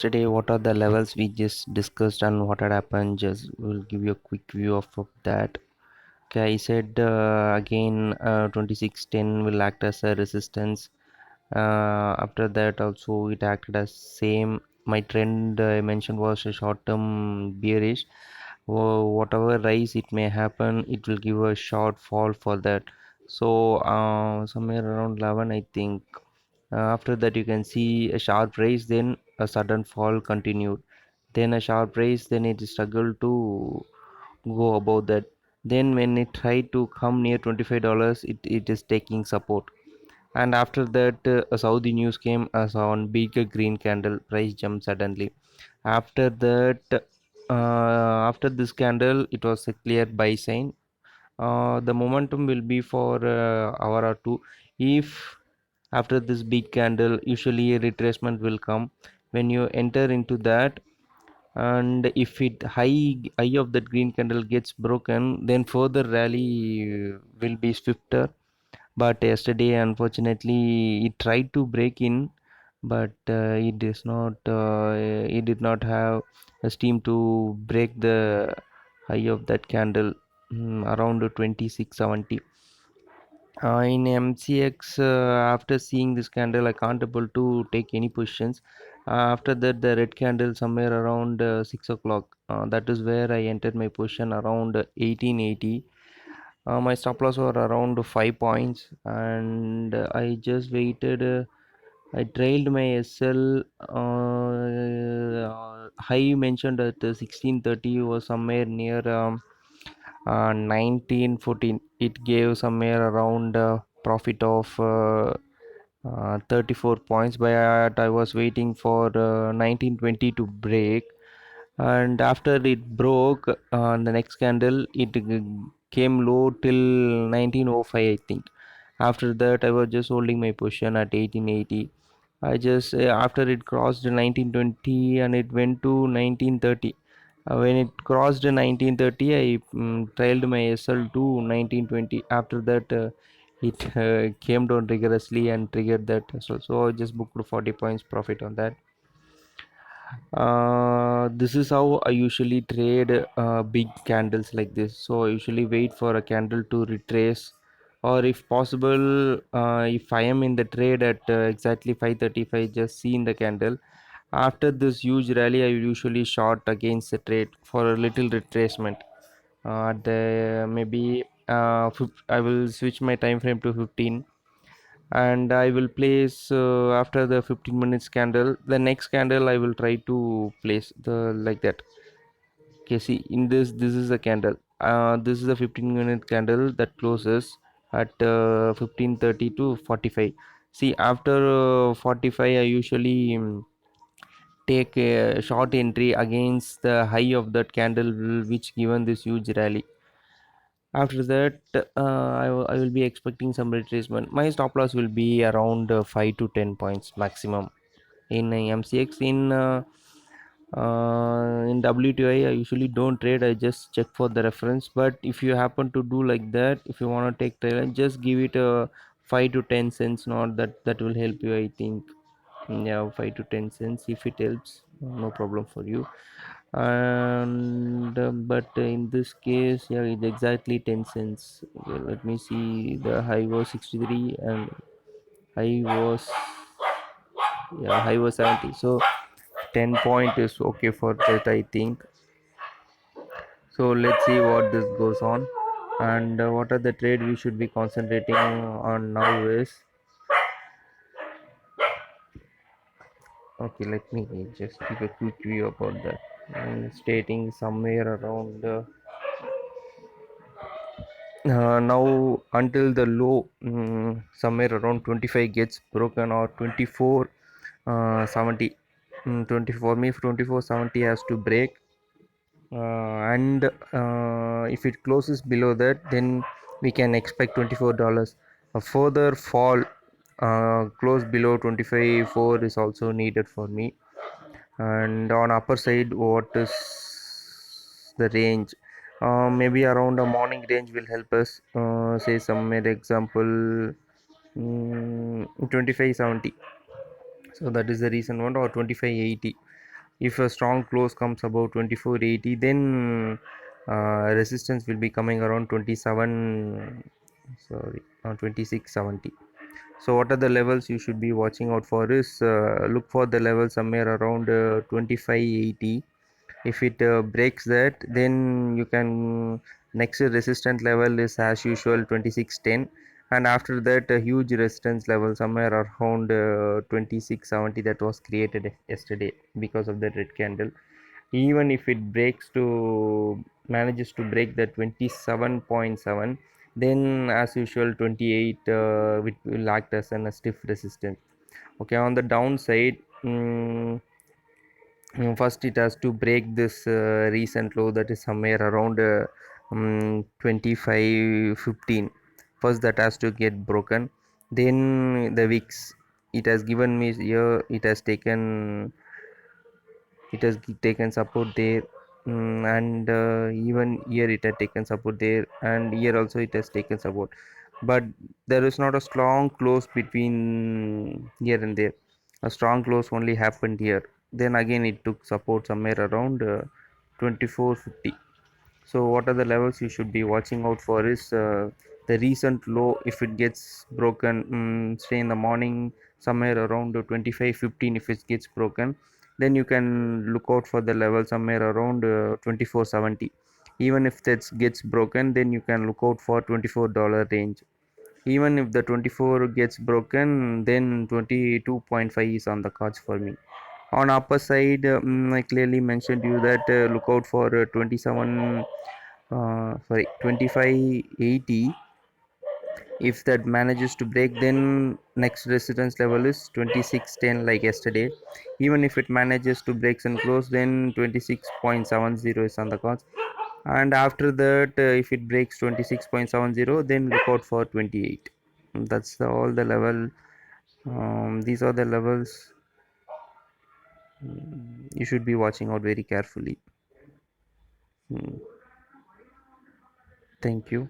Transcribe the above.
yesterday, what are the levels we just discussed and what had happened? Just will give you a quick view of that. Okay, I said again 2610 will act as a resistance. After that also it acted as same. My trend I mentioned was a short term bearish. Whatever rise it may happen, it will give a short fall for that. So somewhere around 11 I think. After that you can see a sharp rise, then a sudden fall continued, then a sharp rise, then it struggled to go above that. Then when it tried to come near $25, it is taking support. And after that a Saudi news came as on bigger green candle, price jumped suddenly. After that after this candle it was a clear buy sign. The momentum will be for hour or two. If after this big candle, usually a retracement will come. When you enter into that, and if it high of that green candle gets broken, then further rally will be swifter. But yesterday unfortunately it tried to break in, but it did not have a steam to break the high of that candle, around 2670. In MCX, after seeing this candle, I can't able to take any positions. After that, the red candle somewhere around 6 o'clock. That is where I entered my position around 1880. My stop loss were around 5 points, and I just waited. I trailed my SL. High mentioned at 1630 was somewhere near 1914. It gave somewhere around profit of 34 points, but I was waiting for 1920 to break. And after it broke the next candle, it came low till 1905 I think. After that I was just holding my position at 1880. I just after it crossed 1920 and it went to 1930. When it crossed 1930, I trailed my SL to 1920. After that, it came down rigorously and triggered that SL. So I just booked 40 points profit on that. This is how I usually trade big candles like this. So I usually wait for a candle to retrace, or if possible, if I am in the trade at exactly 5:35, just see in the candle. After this huge rally, I usually short against the trade for a little retracement. The maybe I will switch my time frame to 15, and I will place after the 15 minutes candle. The next candle I will try to place the like that. Okay, see in this is a candle. This is a 15-minute candle that closes at 15:30 to 45. See after 45, I usually take a short entry against the high of that candle which given this huge rally. After that I will be expecting some retracement. My stop loss will be around 5 to 10 points maximum in MCX. In WTI I usually don't trade, I just check for the reference. But if you happen to do like that, if you want to take trailer, just give it a 5 to 10 cents, not that will help you I think. Yeah, 5 to 10 cents if it helps, no problem for you. And but in this case, yeah, it's exactly 10 cents. Okay, let me see, the high was 63 and high was, yeah, high was 70. So 10 point is okay for that I think. So let's see what this goes on. And what are the trade we should be concentrating on now is, okay, let me just give a quick view about that. Stating somewhere around now until the low, somewhere around 25 gets broken, or 24 70. 24 me 2470 has to break, and if it closes below that, then we can expect $24. A further fall close below 25.4 is also needed for me. And on upper side, what is the range? Maybe around a morning range will help us, say somewhere example 2570. So that is the reason one, or 2580. If a strong close comes above 2480, then resistance will be coming around 27, sorry, 2670. So what are the levels you should be watching out for is, look for the level somewhere around 2580. If it breaks that, then you can, next resistance level is as usual 2610, and after that a huge resistance level somewhere around 2670 that was created yesterday because of the red candle. Even if it breaks to manages to break the 27.7, then as usual 28 will act as a stiff resistance. Okay, on the downside, first it has to break this recent low that is somewhere around 2515. First that has to get broken, then the wicks, it has given me here, it has taken support there, and even here it had taken support there, and here also it has taken support, but there is not a strong close between here and there. A strong close only happened here, then again it took support somewhere around 2450. So what are the levels you should be watching out for is, the recent low, if it gets broken, say in the morning somewhere around 2515, if it gets broken, then you can look out for the level somewhere around 2470. Even if that gets broken, then you can look out for $24 range. Even if the 24 gets broken, then 22.5 is on the cards for me. On upper side, I clearly mentioned you that look out for 2580. If that manages to break, then next resistance level is 2610 like yesterday. Even if it manages to break and close, then 26.70 is on the cards. And after that, if it breaks 26.70, then look out for 28. That's all the level. These are the levels you should be watching out very carefully. Hmm. Thank you.